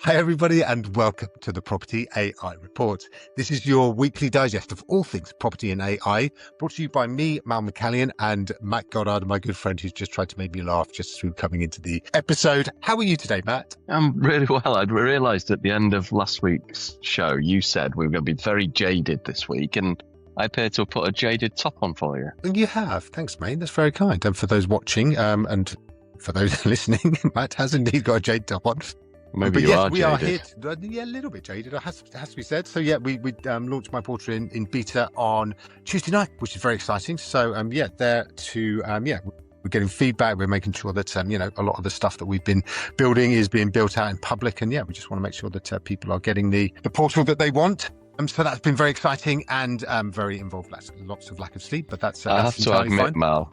Hi, everybody, and welcome to the Property AI Report. This is your weekly digest of all things property and AI, brought to you by me, Mal McCallion, and Matt Goddard, my good friend, who's just tried to make me laugh just through coming into the episode. How are you today, Matt? I'm really well. I realised at the end of last week's show, you said we were going to be very jaded this week, and I appear to have put a jaded top on for you. You have. Thanks, mate. That's very kind. And for those watching, and for those listening, Matt has indeed got a jade top on. Maybe but you yes, are we jaded. are here. A little bit jaded. It has to be said. So yeah, we launched my portal in beta on Tuesday night, which is very exciting. So we're getting feedback. We're making sure that a lot of the stuff that we've been building is being built out in public, and we just want to make sure that people are getting the portal that they want. So that's been very exciting and very involved. Lots of lack of sleep, but that's I have to admit, fine. Mal,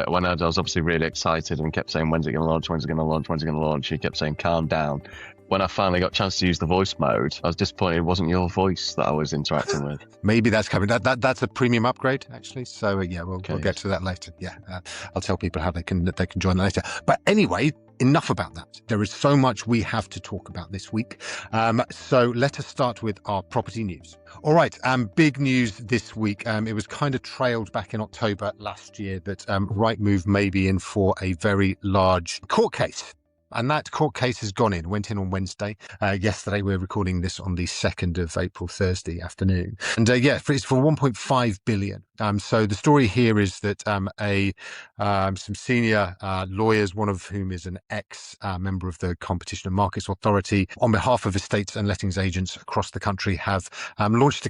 when I was obviously really excited and kept saying, when's it going to launch, when's it going to launch, when's it going to launch? You kept saying, calm down. When I finally got a chance to use the voice mode, I was disappointed it wasn't your voice that I was interacting with. Maybe that's coming. That's a premium upgrade, actually. So we'll get to that later. I'll tell people how they can join that later. But anyway, enough about that. There is so much we have to talk about this week. So let us start with our property news. All right. Big news this week. It was kind of trailed back in October last year that Rightmove may be in for a very large court case. And that court case has went in on Wednesday. Yesterday, we're recording this on the 2nd of April, Thursday afternoon. And it's for 1.5 billion. So the story here is that some senior lawyers, one of whom is an ex-member of the Competition and Markets Authority, on behalf of estates and lettings agents across the country, have launched a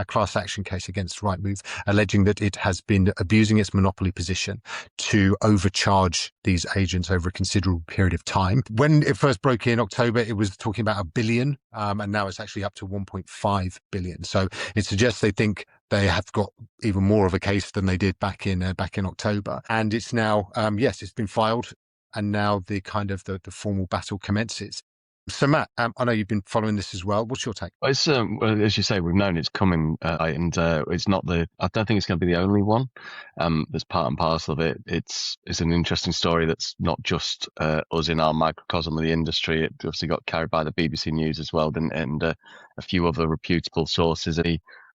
class action case against Rightmove, alleging that it has been abusing its monopoly position to overcharge these agents over a considerable period of time. When it first broke in October, it was talking about $1 billion, and now it's actually up to 1.5 billion. So it suggests they think they have got even more of a case than they did back in October. And it's now, it's been filed, and now the formal battle commences. So Matt, I know you've been following this as well. What's your take? Well, it's, as you say, we've known it's coming, and it's not I don't think it's going to be the only one. There's part and parcel of it. It's an interesting story that's not just us in our microcosm of the industry. It obviously got carried by the BBC News as well, and a few other reputable sources.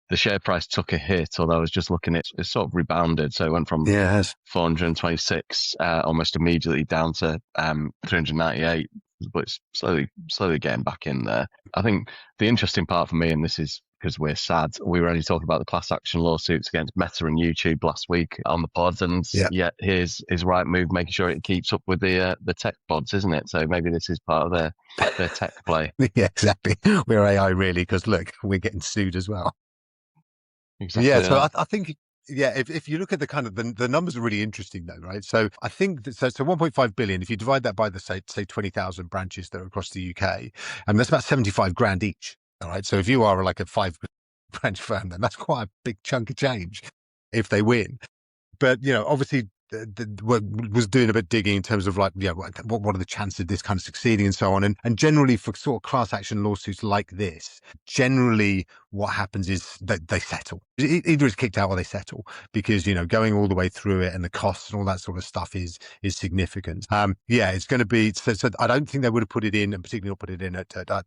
The share price took a hit, although I was just looking at it sort of rebounded. So it went from 426 almost immediately down to 398. But it's slowly getting back in there. I think the interesting part for me, and this is because we're sad, we were only talking about the class action lawsuits against Meta and YouTube last week on the pods, and yet here's Rightmove making sure it keeps up with the tech pods, isn't it? So maybe this is part of their tech play. Yeah, exactly. We're AI really, because look, we're getting sued as well. Exactly. Yeah, so I think. Yeah, if you look at the numbers are really interesting though, right? So I think that, so 1.5 billion, if you divide that by the say 20,000 branches that are across the UK, and that's about 75 grand each. All right. So if you are like a 5 branch firm, then that's quite a big chunk of change if they win. But, obviously was doing a bit digging in terms of what are the chances of this kind of succeeding and so on. And generally for sort of class action lawsuits like this, generally what happens is that they settle. Either it's kicked out or they settle, because, going all the way through it and the costs and all that sort of stuff is significant. It's going to be, so I don't think they would have put it in, and particularly not put it in at a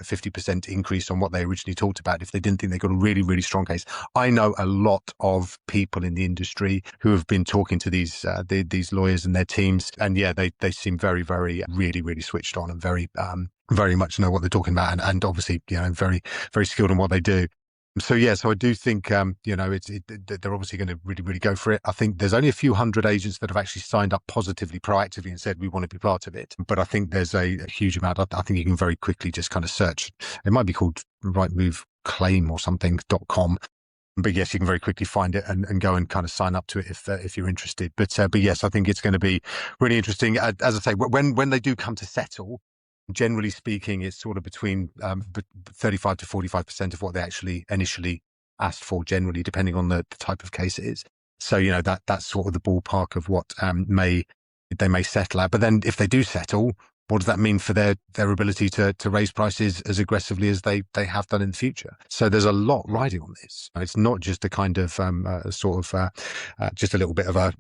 50% increase on what they originally talked about if they didn't think they got a really, really strong case. I know a lot of people in the industry who have been talking to these lawyers and their teams, and they seem very, very, really, really switched on and very much know what they're talking about, and obviously, very, very skilled in what they do. So I do think they're obviously going to really, really go for it. I think there's only a few hundred agents that have actually signed up positively, proactively, and said we want to be part of it. But I think there's a huge amount. I think you can very quickly just kind of search. It might be called Rightmove Claim or something.com. But yes, you can very quickly find it and go and kind of sign up to it if you're interested. But yes, I think it's going to be really interesting. As I say, when they do come to settle, generally speaking, it's sort of between 35 to 45% of what they actually initially asked for, generally, depending on the type of case it is. So, that's sort of the ballpark of what they may settle at. But then if they do settle, what does that mean for their ability to raise prices as aggressively as they have done in the future? So there's a lot riding on this. It's not just a kind of just a little bit of a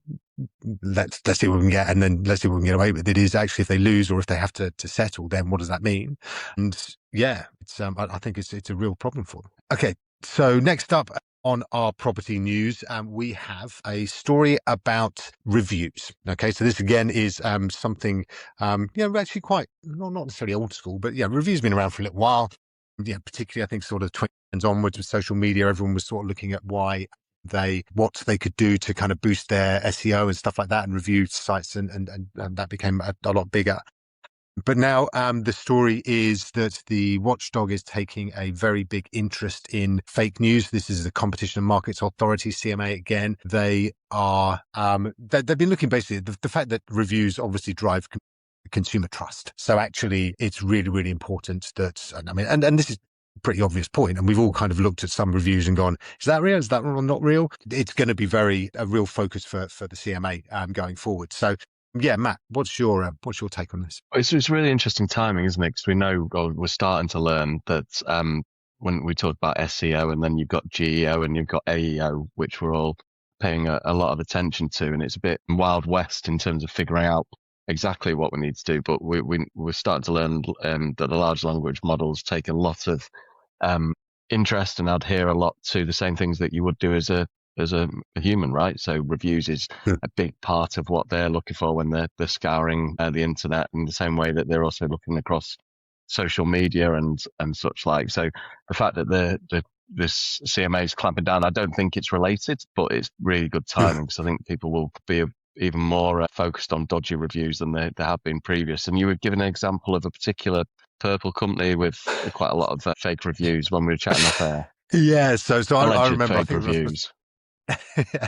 let's see what we can get, and then let's see what we can get away with. It is actually, if they lose or if they have to settle, then what does that mean? And yeah, it's I think it's a real problem for them. Okay, so next up on our property news, we have a story about reviews. Okay, so this again is something actually quite not necessarily old school, but yeah, reviews have been around for a little while. Yeah, particularly I think sort of 20 onwards with social media, everyone was sort of looking at what they could do to kind of boost their SEO and stuff like that, and review sites, and that became a lot bigger. But now the story is that the watchdog is taking a very big interest in fake news. This is the Competition and Markets Authority, CMA again. They are they've been looking basically at the fact that reviews obviously drive consumer trust. So actually, it's really, really important that, I mean, and this is a pretty obvious point, and we've all kind of looked at some reviews and gone, is that real? Is that not real? It's going to be a real focus for the CMA going forward. So yeah, Matt, what's your take on this? It's really interesting timing, isn't it? Because we know, or we're starting to learn that when we talk about SEO, and then you've got GEO and you've got AEO, which we're all paying a lot of attention to, and it's a bit Wild West in terms of figuring out exactly what we need to do. But we're starting to learn that the large language models take a lot of interest and adhere a lot to the same things that you would do as a human, right? So reviews is a big part of what they're looking for when they're scouring the internet, in the same way that they're also looking across social media and such like. So the fact that this CMA is clamping down, I don't think it's related, but it's really good timing, because I think people will be even more focused on dodgy reviews than they have been previous. And you were given an example of a particular purple company with quite a lot of fake reviews when we were chatting off air. Yeah, so I remember, fake reviews.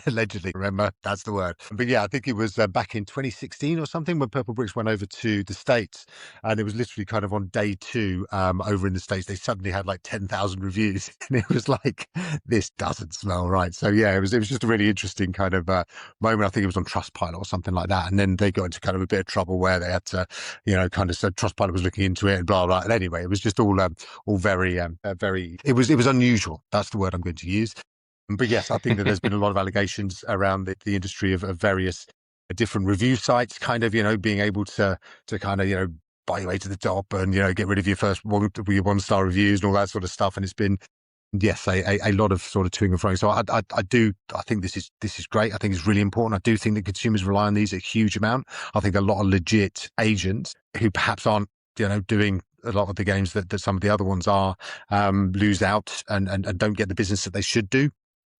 Allegedly, remember, that's the word. But yeah, I think it was back in 2016 or something when Purple Bricks went over to the States, and it was literally kind of on day 2 over in the States, they suddenly had like 10,000 reviews, and it was like, this doesn't smell right. So yeah, it was just a really interesting kind of moment. I think it was on Trustpilot or something like that, and then they got into kind of a bit of trouble where they had to, kind of said Trustpilot was looking into it and blah blah. And anyway, it was just all very it was unusual. That's the word I'm going to use. But yes, I think that there's been a lot of allegations around the industry of various different review sites, kind of, being able to kind of, buy your way to the top and, get rid of your first your 1-star reviews and all that sort of stuff. And it's been, yes, a lot of sort of toing and froing. So I think this is great. I think it's really important. I do think that consumers rely on these a huge amount. I think a lot of legit agents who perhaps aren't, doing a lot of the games that some of the other ones are, lose out and don't get the business that they should do,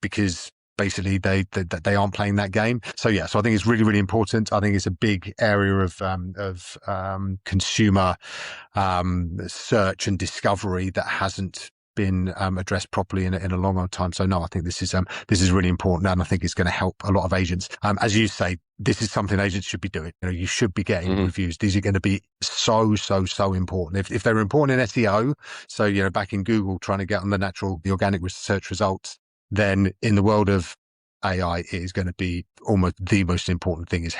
because basically they aren't playing that game. So yeah, so I think it's really, really important. I think it's a big area of consumer search and discovery that hasn't been addressed properly in a long time. So no, I think this is really important, and I think it's going to help a lot of agents. As you say, this is something agents should be doing. You should be getting reviews. These are going to be so important. If they're important in SEO, so back in Google trying to get on the organic search results, then in the world of AI, it is going to be almost the most important thing is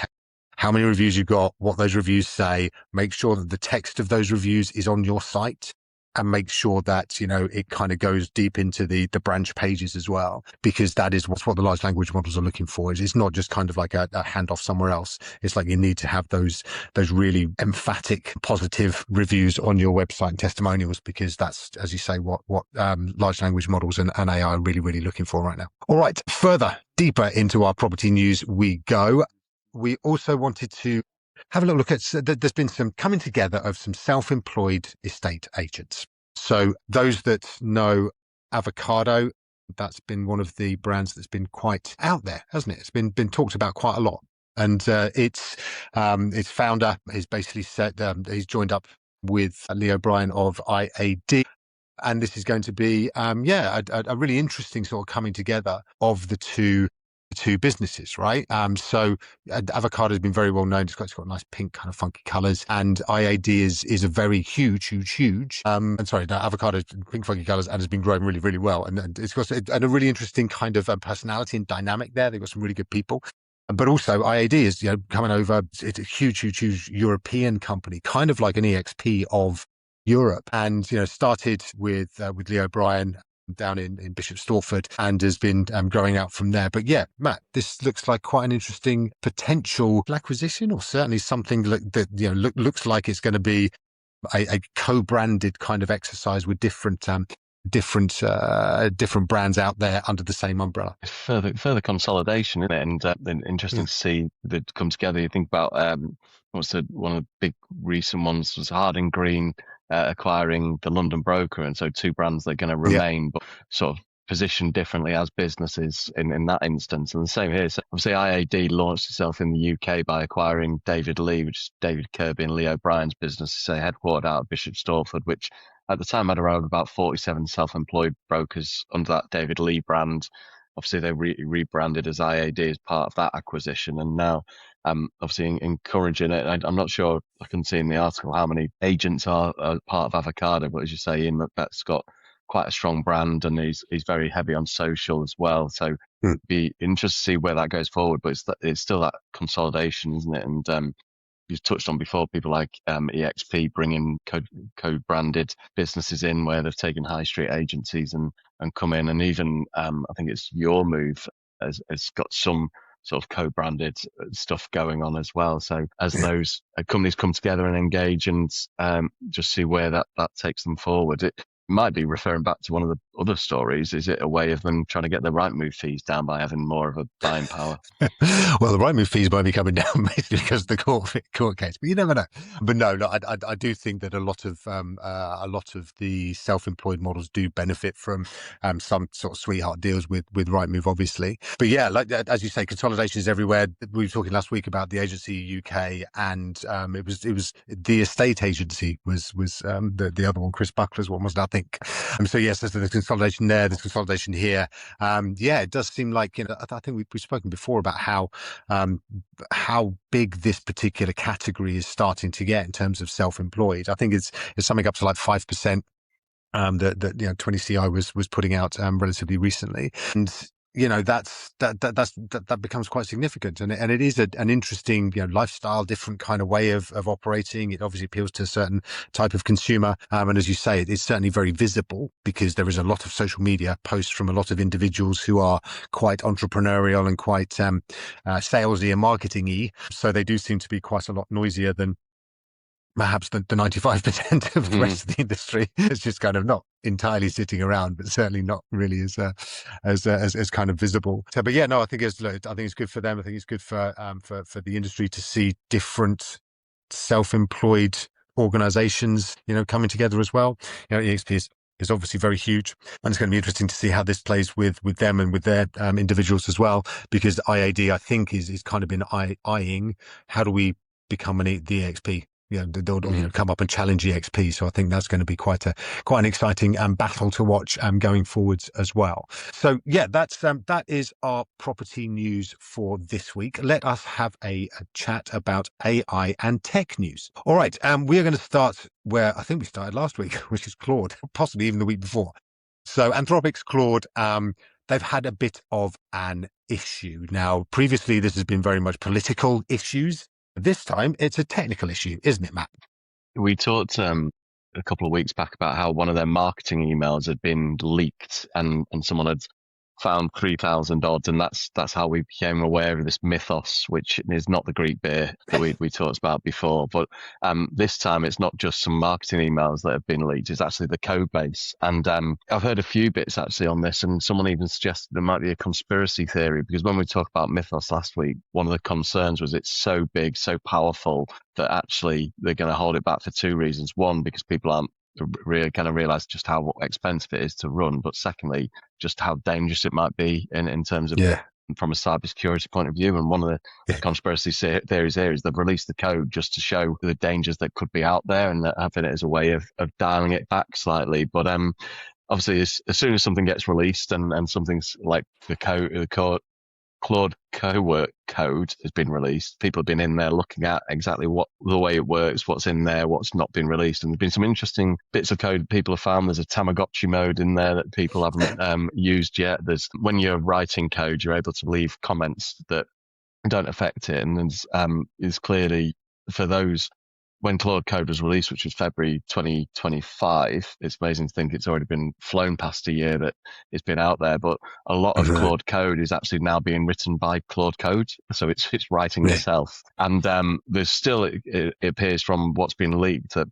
how many reviews you got, what those reviews say. Make sure that the text of those reviews is on your site, and make sure that, it kind of goes deep into the branch pages as well, because that is what the large language models are looking for. It's not just kind of like a handoff somewhere else. It's like you need to have those really emphatic, positive reviews on your website and testimonials, because that's, as you say, what large language models and AI are really, really looking for right now. All right, further, deeper into our property news we go. We also wanted to have a little look at, there's been some coming together of some self-employed estate agents. So those that know Avocado, that's been one of the brands that's been quite out there, hasn't it? It's been talked about quite a lot. And its founder is basically said, he's joined up with Lee O'Brien of IAD. And this is going to be, a really interesting sort of coming together of the two businesses, right? So Avocado has been very well known. It's got nice pink kind of funky colors, and IAD is a very huge. Avocado is pink funky colors and has been growing really, really well. And it's got a really interesting kind of personality and dynamic there. They've got some really good people. But also IAD is, coming over. It's a huge European company, kind of like an EXP of Europe, and started with Lee O'Brien down in Bishop Stortford and has been growing out from there. But yeah, Matt, this looks like quite an interesting potential acquisition, or certainly something that looks like it's going to be a co-branded kind of exercise with different brands out there under the same umbrella. Further consolidation, isn't it? And then interesting to see that come together. You think about one of the big recent ones was Harding Green acquiring the London Broker, and so two brands that are going to remain, but sort of positioned differently as businesses in that instance. And the same here. So obviously IAD launched itself in the UK by acquiring David Lee, which is David Kirby and Lee O'Brien's business, say headquartered out of Bishop Stortford, which at the time had around about 47 self-employed brokers under that David Lee brand. Obviously, they rebranded as IAD as part of that acquisition, and now obviously encouraging it. I'm not sure, I can see in the article how many agents are part of Avocado, but as you say, Ian Macbeth's got quite a strong brand, and he's very heavy on social as well. So be interested to see where that goes forward. But it's still that consolidation, isn't it? And you've touched on before, people like EXP bringing co-branded businesses in where they've taken high street agencies and come in, and even I think it's Your Move has got some sort of co-branded stuff going on as well. So as those companies come together and engage and just see where that takes them forward, it might be referring back to one of the other stories. Is it a way of them trying to get the Rightmove fees down by having more of a buying power? Well, the Rightmove fees might be coming down basically because of the court case, but you never know. But no, I do think that a lot of the self-employed models do benefit from some sort of sweetheart deals with Rightmove, obviously. But yeah, like as you say, consolidation is everywhere. We were talking last week about the agency UK, and it was the estate agency was the other one, Chris Buckler's one, wasn't it, I think. So yes, there's the consolidation there, there's consolidation here. Yeah, it does seem like, I think we've spoken before about how big this particular category is starting to get in terms of self-employed. I think it's something up to like 5%. That 20CI was putting out relatively recently, and that becomes quite significant, and it is an interesting lifestyle, different kind of way of operating. It obviously appeals to a certain type of consumer, and as you say, it's certainly very visible because there is a lot of social media posts from a lot of individuals who are quite entrepreneurial and quite salesy and marketing-y, so they do seem to be quite a lot noisier than perhaps the 95% of the rest of the industry. It's just kind of not entirely sitting around, but certainly not really as kind of visible. So, but yeah, no, I think it's good for them. I think it's good for the industry to see different self-employed organizations, coming together as well. EXP is obviously very huge, and it's going to be interesting to see how this plays with them and with their individuals as well, because IAD, I think, is kind of been eyeing how do we become the EXP. They'll come up and challenge EXP. So I think that's going to be quite an exciting battle to watch going forwards as well. So yeah, that is our property news for this week. Let us have a chat about AI and tech news. All right, we are going to start where I think we started last week, which is Claude, possibly even the week before. So Anthropic's Claude, they've had a bit of an issue. Now, previously, this has been very much political issues. This time, it's a technical issue, isn't it, Matt? We talked a couple of weeks back about how one of their marketing emails had been leaked, and someone had found 3,000 odds, and that's how we became aware of this mythos, which is not the Greek beer that we talked about before. But this time, it's not just some marketing emails that have been leaked; it's actually the code base. And I've heard a few bits actually on this, and someone even suggested there might be a conspiracy theory, because when we talked about mythos last week, one of the concerns was it's so big, so powerful that actually they're going to hold it back for two reasons. One, because people aren't really kind of realize just how expensive it is to run, but secondly, just how dangerous it might be in terms of from a cybersecurity point of view. And one of the conspiracy theories here is they've released the code just to show the dangers that could be out there, and having it as a way of dialing it back slightly. But obviously, as soon as something gets released and something's like the Claude co-work code has been released, people have been in there looking at exactly what the way it works, what's in there, what's not been released. And there's been some interesting bits of code people have found. There's a Tamagotchi mode in there that people haven't used yet. When you're writing code, you're able to leave comments that don't affect it. And is clearly for those when Claude Code was released, which was February 2025. It's amazing to think it's already been flown past a year that it's been out there. But a lot I of know. Claude Code is actually now being written by Claude Code, so it's writing Yeah. itself. And there's still it appears from what's been leaked that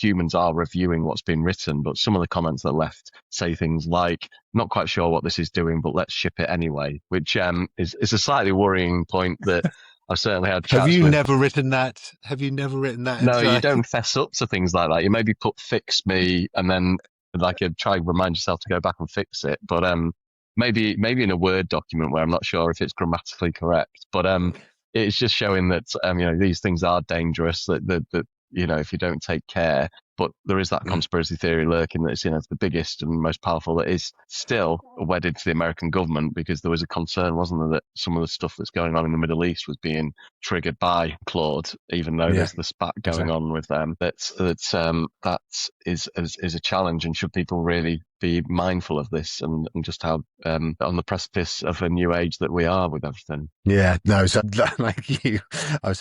humans are reviewing what's been written, but some of the comments that are left say things like, "Not quite sure what this is doing, but let's ship it anyway," which is a slightly worrying point that I've certainly had Have chats you with. never written that? Have you never written that? And No, you so, don't fess up to things like that. You maybe put "fix me" and then try and remind yourself to go back and fix it. But maybe in a Word document where I'm not sure if it's grammatically correct. But it's just showing that these things are dangerous. That if you don't take care. But there is that yeah, conspiracy theory lurking that it's the biggest and most powerful that is still wedded to the American government, because there was a concern, wasn't there, that some of the stuff that's going on in the Middle East was being triggered by Claude, even though yeah, there's the spat going exactly. on with them. That is a challenge, and should people really be mindful of this and just how on the precipice of a new age that we are with everything. Yeah, no, so like you, I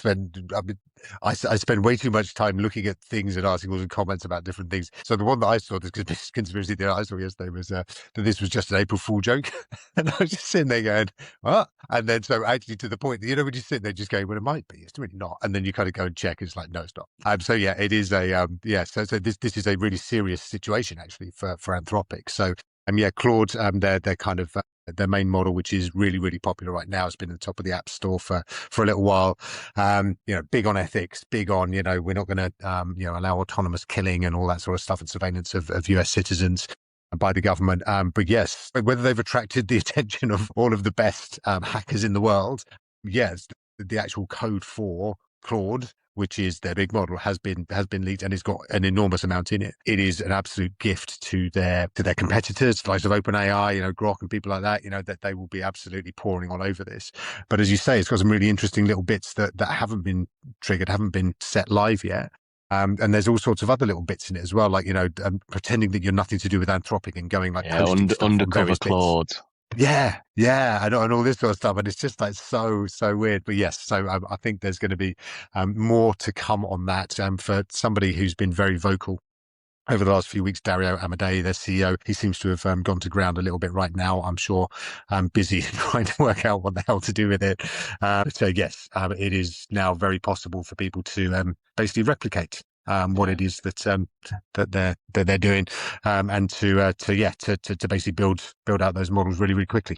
mean, I spend way too much time looking at things and articles and comments about different things. So the one that I saw, this conspiracy theory I saw yesterday was that this was just an April Fool joke. And I was just sitting there going, what? And then so actually to the point that, when you sit there just going, well, it might be, it's really not. And then you kind of go and check, and it's like, no, it's not. So yeah, it is so this is a really serious situation actually for Anthropic. So yeah, Claude, they're kind of their main model, which is really, really popular right now, has been at the top of the App Store for a little while. Big on ethics, big on, we're not going to, allow autonomous killing and all that sort of stuff and surveillance of US citizens by the government. But yes, whether they've attracted the attention of all of the best hackers in the world, yes, the actual code for Claude, which is their big model, has been leaked, and it's got an enormous amount in it. It is an absolute gift to their competitors, the likes of OpenAI, Grok and people like that, that they will be absolutely pouring all over this. But as you say, it's got some really interesting little bits that haven't been triggered, haven't been set live yet. And there's all sorts of other little bits in it as well, like, pretending that you're nothing to do with Anthropic and going like Yeah, posting stuff on undercover various bits. Claude. Yeah, and all this sort of stuff, and it's just like so weird. But yes, so I think there's going to be more to come on that. For somebody who's been very vocal over the last few weeks, Dario Amadei, their CEO, he seems to have gone to ground a little bit right now. I'm sure busy trying to work out what the hell to do with it. So yes, it is now very possible for people to basically replicate what Yeah, it is that they're doing, and to basically build out those models really, really quickly.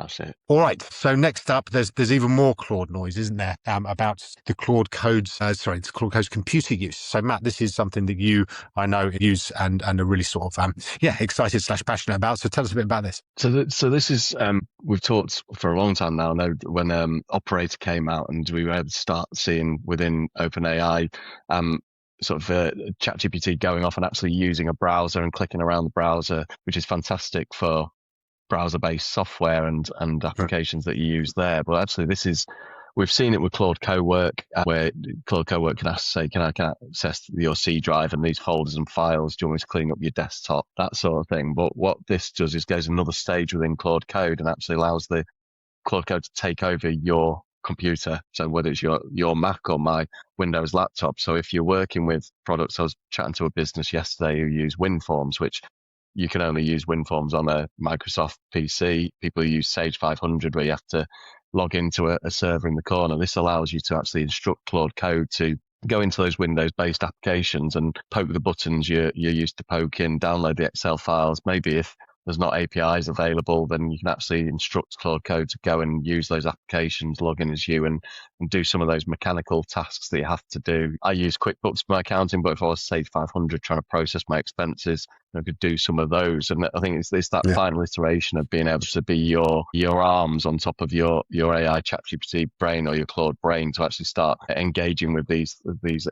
that's it. All right. So next up, there's even more Claude noise, isn't there? About the Claude Code's the Claude Code's computer use. So Matt, this is something that I know, use and are really sort of excited / passionate about. So tell us a bit about this. So this is we've talked for a long time now. Now when Operator came out and we were able to start seeing within OpenAI sort of ChatGPT going off and actually using a browser and clicking around the browser, which is fantastic for browser-based software and Right. applications that you use there. But actually, we've seen it with Claude Cowork, where Claude Cowork can say, can I access your C drive and these folders and files? Do you want me to clean up your desktop? That sort of thing. But what this does is goes another stage within Claude Code and actually allows the Claude Code to take over your computer. So whether it's your Mac or my Windows laptop. So if you're working with products, I was chatting to a business yesterday who use WinForms, which you can only use WinForms on a Microsoft PC. People who use Sage 500, where you have to log into a server in the corner. This allows you to actually instruct Claude Code to go into those Windows-based applications and poke the buttons you're used to poking, download the Excel files. Maybe if there's not APIs available, then you can actually instruct Claude Code to go and use those applications, log in as you, and do some of those mechanical tasks that you have to do. I use QuickBooks for my accounting, but if I was Sage 500 trying to process my expenses, I could do some of those. And I think it's that Yeah. final iteration of being able to be your arms on top of your AI ChatGPT brain or your Claude brain to actually start engaging with these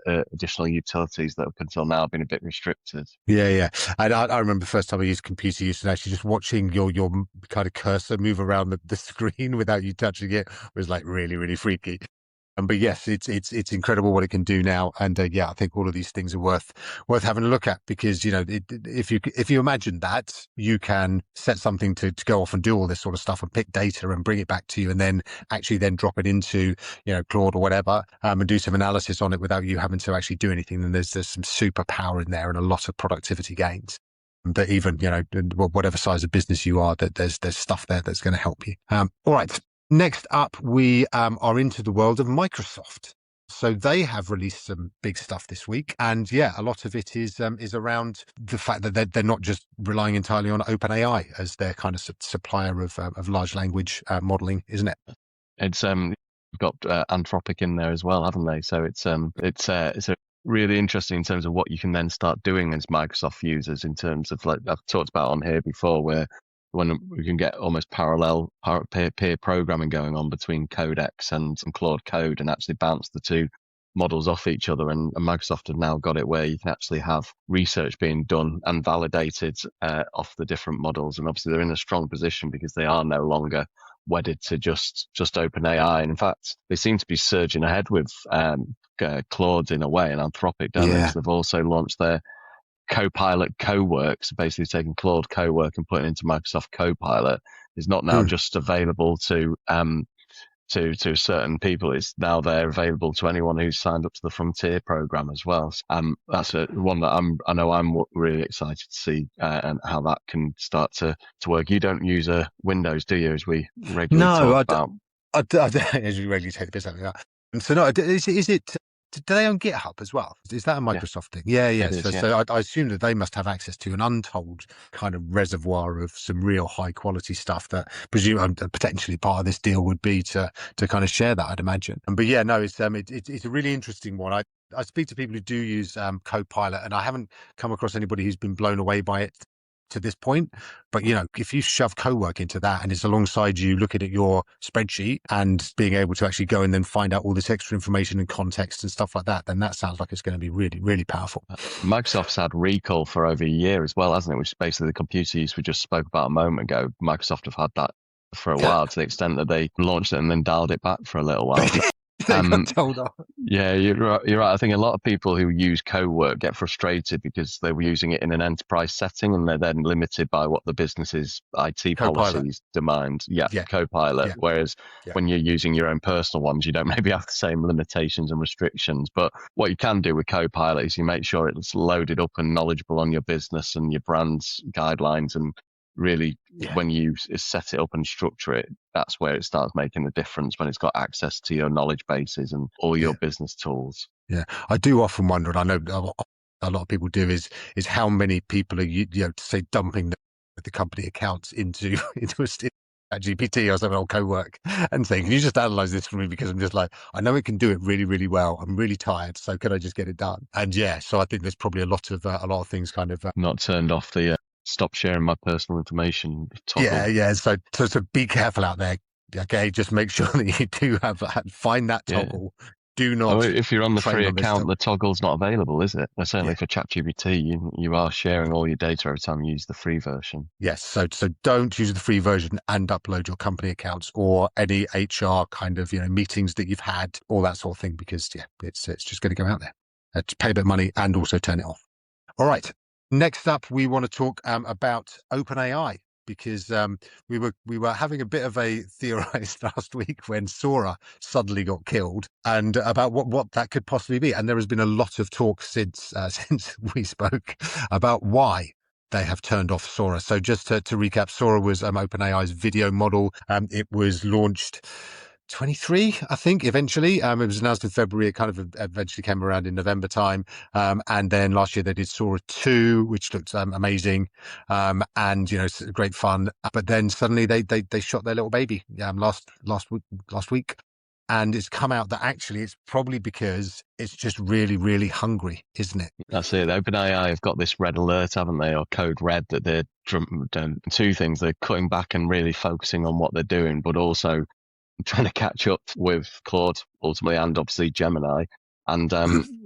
additional utilities that up until now have been a bit restricted. Yeah. And I remember the first time I used computer use and actually just watching your kind of cursor move around the screen without you touching it was like really, really freaky. But yes, it's incredible what it can do now, and yeah, I think all of these things are worth having a look at because if you imagine that you can set something to go off and do all this sort of stuff and pick data and bring it back to you, and then actually then drop it into Claude or whatever, and do some analysis on it without you having to actually do anything, then there's some super power in there and a lot of productivity gains. That even whatever size of business you are, that there's stuff there that's going to help you. All right. Next up, we are into the world of Microsoft. So they have released some big stuff this week, and yeah, a lot of it is around the fact that they're not just relying entirely on OpenAI as their kind of supplier of large language modeling, isn't it? It's got Anthropic in there as well, haven't they? So it's a really interesting in terms of what you can then start doing as Microsoft users in terms of, like I've talked about on here before, where when we can get almost parallel peer programming going on between Codex and some Claude code and actually bounce the two models off each other. And Microsoft have now got it where you can actually have research being done and validated off the different models. And obviously they're in a strong position because they are no longer wedded to just OpenAI. And in fact, they seem to be surging ahead with Claude in a way and Anthropic, don't they? So they've also launched their Copilot Cowork, so basically taking Claude Cowork and putting it into Microsoft Copilot, is not now just available to certain people. It's now they're available to anyone who's signed up to the Frontier program as well. That's one that I know I'm really excited to see and how that can start to work. You don't use a Windows, do you? As we regularly talk about. As we regularly take the piss out of that. And so no, is it? Do they own GitHub as well? Is that a Microsoft thing? Yeah. So I assume that they must have access to an untold kind of reservoir of some real high quality stuff that presume potentially part of this deal would be to kind of share that, I'd imagine. But yeah, no, it's a really interesting one. I speak to people who do use Copilot, and I haven't come across anybody who's been blown away by it to this point. But if you shove Cowork into that and it's alongside you looking at your spreadsheet and being able to actually go and then find out all this extra information and context and stuff like that, then that sounds like it's going to be really, really powerful. Microsoft's had Recall for over a year as well, hasn't it? Which is basically the computer use we just spoke about a moment ago. Microsoft have had that for a while, to the extent that they launched it and then dialed it back for a little while. Yeah, you're right. I think a lot of people who use Cowork get frustrated because they were using it in an enterprise setting and they're then limited by what the business's IT policies demand. Copilot. Whereas when you're using your own personal ones, you don't maybe have the same limitations and restrictions. But what you can do with Copilot is you make sure it's loaded up and knowledgeable on your business and your brand's guidelines, and really when you set it up and structure it, that's where it starts making the difference, when it's got access to your knowledge bases and all your business tools. I do often wonder, and I know a lot of people do, is how many people are say dumping the company accounts into a GPT or something, or Cowork, and saying, can you just analyze this for me, because I'm just like, I know it can do it really, really well, I'm really tired, so can I just get it done? And so I think there's probably a lot of things kind of not turned off the stop sharing my personal information toggle. So be careful out there. Okay, just make sure that you do find that toggle. Do not. If you're on the free account, the toggle's not available, is it? Certainly for ChatGPT, you are sharing all your data every time you use the free version. Yes, so don't use the free version and upload your company accounts or any HR kind of meetings that you've had, all that sort of thing, because it's just going to go out there. To pay a bit of money and also turn it off. All right. Next up, we want to talk about OpenAI, because we were having a bit of a theorized last week when Sora suddenly got killed, and about what that could possibly be. And there has been a lot of talk since we spoke about why they have turned off Sora. So just to recap, Sora was OpenAI's video model. It was launched 23, I think, eventually. It was announced in February. It kind of eventually came around in November time. And then last year they did Sora 2, which looked amazing. And, great fun. But then suddenly they shot their little baby last week. And it's come out that actually it's probably because it's just really, really hungry, isn't it? That's it. OpenAI have got this red alert, haven't they, or code red, that they're doing two things. They're cutting back and really focusing on what they're doing, but also trying to catch up with Claude ultimately, and obviously Gemini. And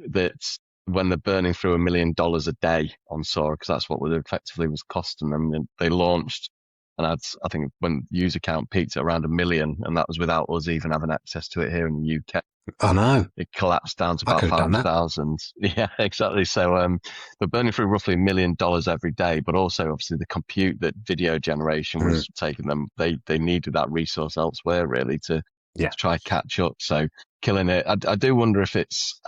that's when they're burning through $1 million a day on Sora, because that's what it effectively was costing them. They launched, and I think when the user count peaked at around 1 million, and that was without us even having access to it here in the UK. I know. It collapsed down to I about could have done that. 500,000. Yeah, exactly. So, they're burning through roughly $1 million every day, but also obviously the compute that video generation Mm. was taking them, they needed that resource elsewhere really Yeah. to try catch up. So killing it. I do wonder if it's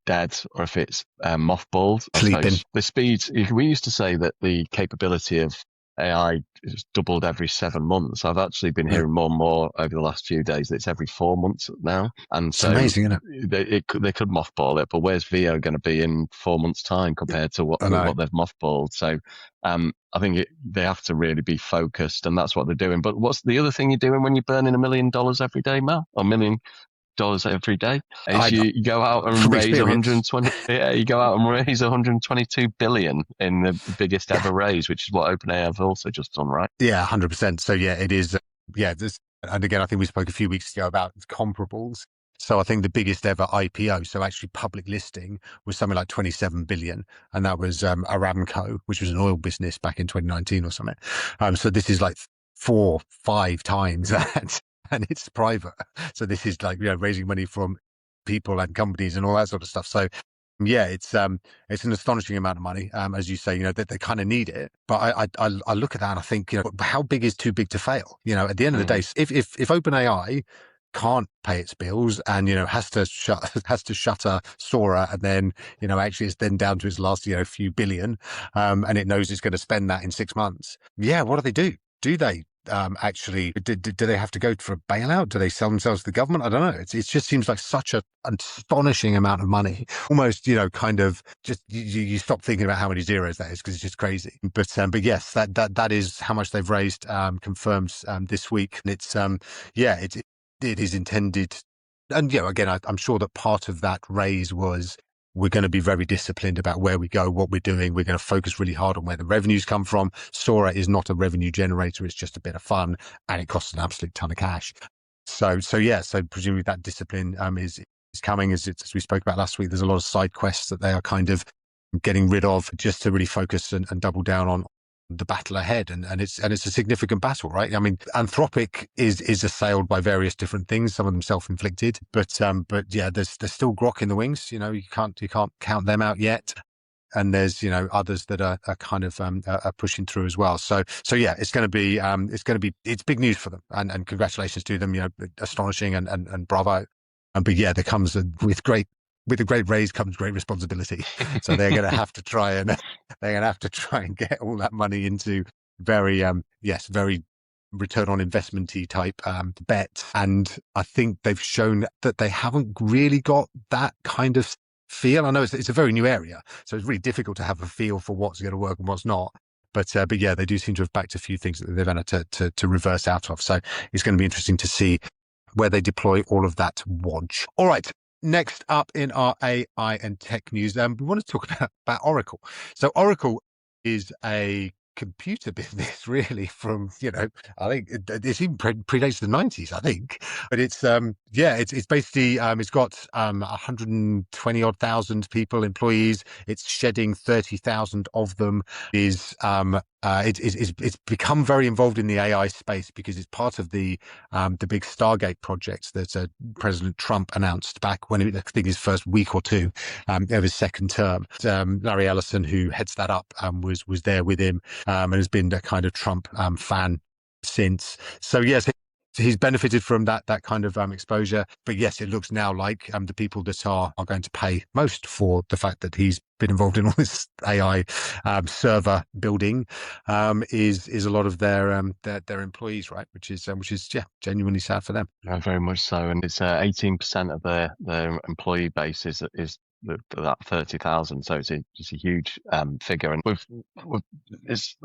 dead or if it's mothballed. I Sleeping. suppose the speed. We used to say that the capability of AI is doubled every 7 months. I've actually been Mm. hearing more and more over the last few days that it's every 4 months now, and It's so amazing, isn't it? they could mothball it. But where's VO going to be in 4 months' time compared to I know. what they've mothballed? So I think they have to really be focused, and that's what they're doing. But what's the other thing you're doing when you're burning $1 million every day, Mel? Or $1 million every day? Is I you go out and from raise experience. 120, yeah, you go out and raise 122 billion in the biggest Yeah. ever raise, which is what OpenAI have also just done, right? Yeah. 100%. So yeah, it is. Yeah. This, and again, I think we spoke a few weeks ago about comparables. So I think the biggest ever IPO, so actually public listing, was something like 27 billion, and that was Aramco, which was an oil business back in 2019 or something. So this is like 4, 5 times that, and it's private. So this is like raising money from people and companies and all that sort of stuff. So yeah, it's an astonishing amount of money. As you say, that they kind of need it. But I look at that and I think, how big is too big to fail? At the end of the day, Mm. if OpenAI can't pay its bills and has to has to shutter Sora, and then actually it's then down to its last few billion, and it knows it's going to spend that in 6 months. Yeah, what do they do? Do they actually do they have to go for a bailout? Do they sell themselves to the government? I don't know. It just seems like such a astonishing amount of money. Almost, kind of just you stop thinking about how many zeros that is, because it's just crazy. But yes, that is how much they've raised, confirmed this week. And it's yeah, it is intended. And again, I'm sure that part of that raise was, we're going to be very disciplined about where we go, what we're doing. We're going to focus really hard on where the revenues come from. Sora is not a revenue generator. It's just a bit of fun, and it costs an absolute ton of cash. So yeah, so presumably that discipline is coming, as we spoke about last week. There's a lot of side quests that they are kind of getting rid of, just to really focus and double down on the battle ahead. And it's a significant battle, right? I mean, Anthropic is assailed by various different things, some of them self-inflicted, but yeah, there's still Grok in the wings. You can't count them out yet. And there's others that are kind of are pushing through as well. So yeah, it's going to be it's big news for them, and congratulations to them. Astonishing, and bravo. But yeah, there comes with a great raise comes great responsibility. So they're going to have to try and get all that money into very very return on investment-y type bet. And I think they've shown that they haven't really got that kind of feel. I know it's a very new area, so it's really difficult to have a feel for what's going to work and what's not. But yeah, they do seem to have backed a few things that they've had to reverse out of. So it's going to be interesting to see where they deploy all of that wodge. All right. Next up in our AI and tech news, we want to talk about Oracle. So Oracle is a computer business, really, from I think it's even predates the 90s, I think. But it's it's basically it's got 120 odd thousand people, employees. It's shedding 30,000 of them. It's become very involved in the AI space, because it's part of the big Stargate project that President Trump announced back when I think his first week or two of his second term. Larry Ellison, who heads that up, was there with him, and has been a kind of Trump fan since. So yes, he's benefited from that kind of exposure. But yes, it looks now like the people that are going to pay most for the fact that he's been involved in all this AI server building is a lot of their employees, right? Which is genuinely sad for them. Very much so, and it's 18% of their employee base is that 30,000. So it's a huge figure, and it's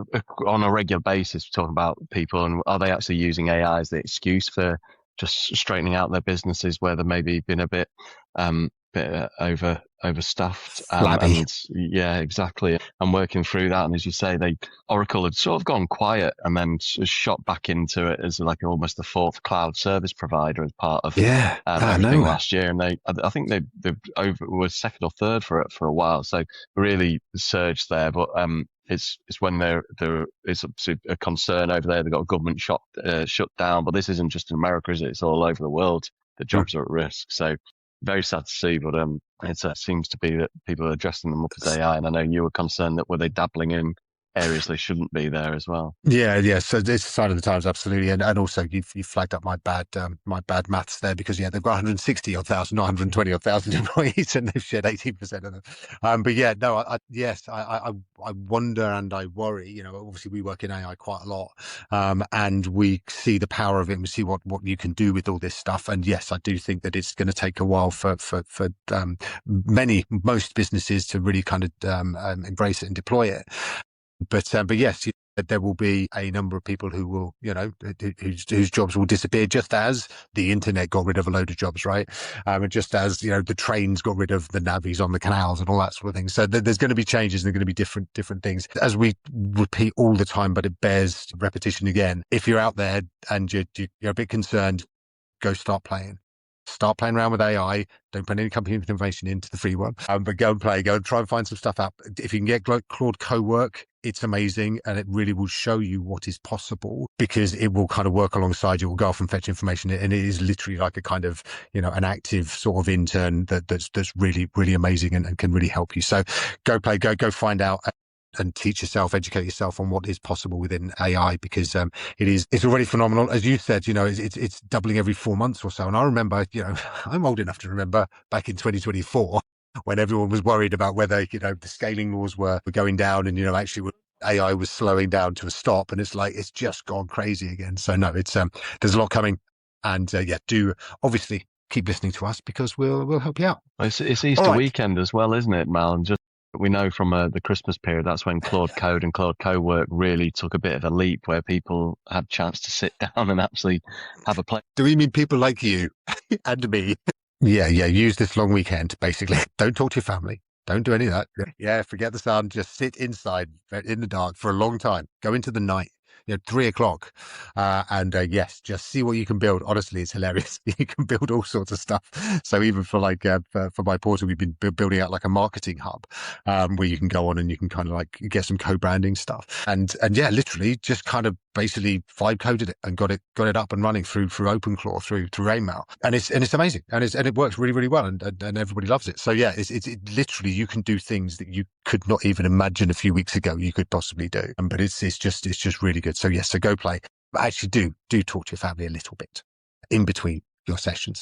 on a regular basis talking about people, and are they actually using AI as the excuse for just straightening out their businesses where they maybe been a bit overstaffed, Flabby. and yeah, exactly. I'm working through that, and as you say, Oracle had sort of gone quiet and then shot back into it as like almost the fourth cloud service provider as part of Yeah, everything nowhere. last year, and I think they were second or third for a while, so really surged there. But it's when it's a concern over there. They've got a government shut down, but this isn't just in America, is it? It's all over the world. The jobs are at risk. So very sad to see, but it seems to be that people are dressing them up as AI. And I know you were concerned that were they dabbling in areas they shouldn't be there as well. Yeah. So it's a sign of the times, absolutely, and also you flagged up my bad maths there because they've got 160 odd thousand, not 120 odd thousand employees, and they've shared 18% of them. But yeah, no, yes, I wonder and I worry. You know, obviously we work in AI quite a lot, and we see the power of it. And we see what you can do with all this stuff. And yes, I do think that it's going to take a while for most businesses to really kind of embrace it and deploy it. But yes, there will be a number of people who will, whose jobs will disappear, just as the internet got rid of a load of jobs, right? And just as the trains got rid of the navvies on the canals and all that sort of thing. So there's going to be changes. And there are going to be different things, as we repeat all the time. But it bears repetition again. If you're out there and you're a bit concerned, go start playing. Start playing around with AI. Don't put any company information into the free one. But go and play. Go and try and find some stuff out. If you can get Claude co-work, it's amazing, and it really will show you what is possible, because it will kind of work alongside you. It will go off and fetch information, and it is literally like a kind of an active sort of intern that's really, really amazing and can really help you. So go play. Go find out and teach yourself, educate yourself on what is possible within AI, because it's already phenomenal. As you said, it's doubling every 4 months or so. And I remember, I'm old enough to remember back in 2024 when everyone was worried about whether, the scaling laws were going down, and, actually AI was slowing down to a stop. And it's like, it's just gone crazy again. So no, it's there's a lot coming. And do obviously keep listening to us, because we'll help you out. It's Easter weekend as well, isn't it, Mal? And just we know from the Christmas period, that's when Claude Code and Claude Co-work really took a bit of a leap, where people had a chance to sit down and actually have a play. Do we mean people like you and me? Yeah. Use this long weekend, basically. Don't talk to your family. Don't do any of that. Yeah, forget the sun. Just sit inside in the dark for a long time. Go into the night. 3:00, and yes, just see what you can build. Honestly, it's hilarious. You can build all sorts of stuff. So even for for my portal, we've been building out like a marketing hub, where you can go on and you can kind of like get some co-branding stuff, and yeah, literally just kind of basically vibe coded it and got it up and running through OpenClaw, through email, and it's amazing, and it works really, really well, and everybody loves it. So yeah, it's literally, you can do things that you could not even imagine a few weeks ago you could possibly do, but it's just really good. So yes, so go play. But actually do talk to your family a little bit in between your sessions.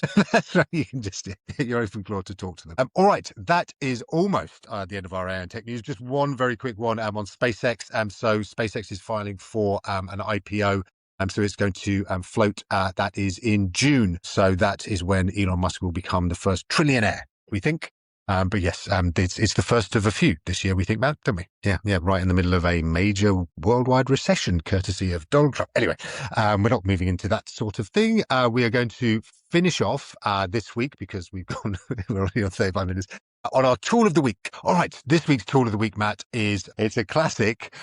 You can just get your OpenClaw to talk to them. All right, that is almost the end of our AI and tech news. Just one very quick one on SpaceX. So SpaceX is filing for an IPO. So it's going to float. That is in June. So that is when Elon Musk will become the first trillionaire, we think. But yes, it's the first of a few this year, we think, Matt, don't we? Yeah, right in the middle of a major worldwide recession, courtesy of Donald Trump. Anyway, we're not moving into that sort of thing. We are going to finish off this week, because we're already on 35 minutes, on our tool of the week. All right, this week's tool of the week, Matt, it's a classic.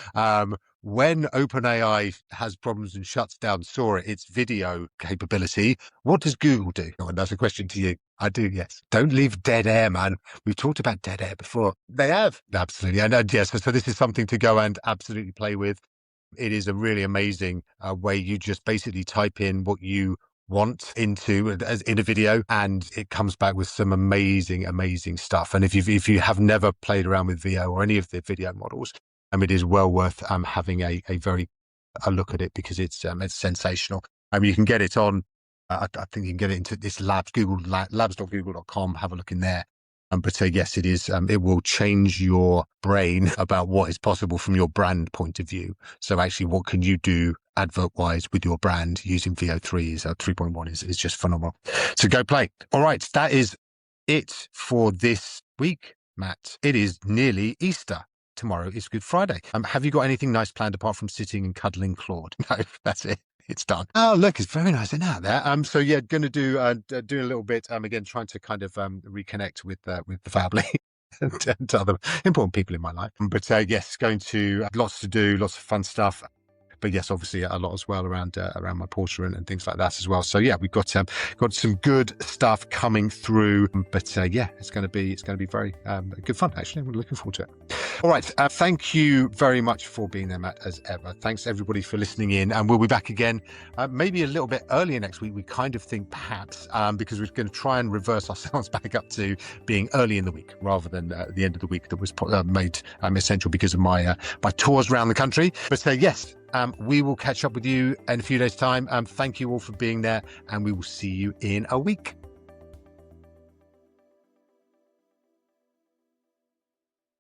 When OpenAI has problems and shuts down Sora, its video capability, what does Google do? Oh, and that's a question to you. I do, yes. Don't leave dead air, man. We've talked about dead air before. They have. Absolutely. And yes, so this is something to go and absolutely play with. It is a really amazing way. You just basically type in what you want into as in a video, and it comes back with some amazing stuff. And if you have never played around with VO or any of the video models, it is well worth having a look at it, because it's sensational. You can get it on. I think you can get it into this labs.google.com. Have a look in there. But yes, it is. It will change your brain about what is possible from your brand point of view. So actually, what can you do advert-wise with your brand using VO3? 3.1 is just phenomenal. So go play. All right, that is it for this week, Matt. It is nearly Easter. Tomorrow is Good Friday. Have you got anything nice planned apart from sitting and cuddling Claude? No, that's it. It's done. Oh, look, it's very nice in out there. So yeah, going to do a little bit. Again, trying to kind of reconnect with the family and other important people in my life. But yes, going to lots to do, lots of fun stuff. But yes, obviously a lot as well around my portal and things like that as well. So yeah, we've got some good stuff coming through. But yeah, it's going to be very good fun, actually. We're looking forward to it. All right. Thank you very much for being there, Matt, as ever. Thanks everybody for listening in, and we'll be back again maybe a little bit earlier next week. We kind of think perhaps because we're going to try and reverse ourselves back up to being early in the week rather than the end of the week that was made essential because of my tours around the country. But yes, we will catch up with you in a few days' time. Thank you all for being there, and we will see you in a week.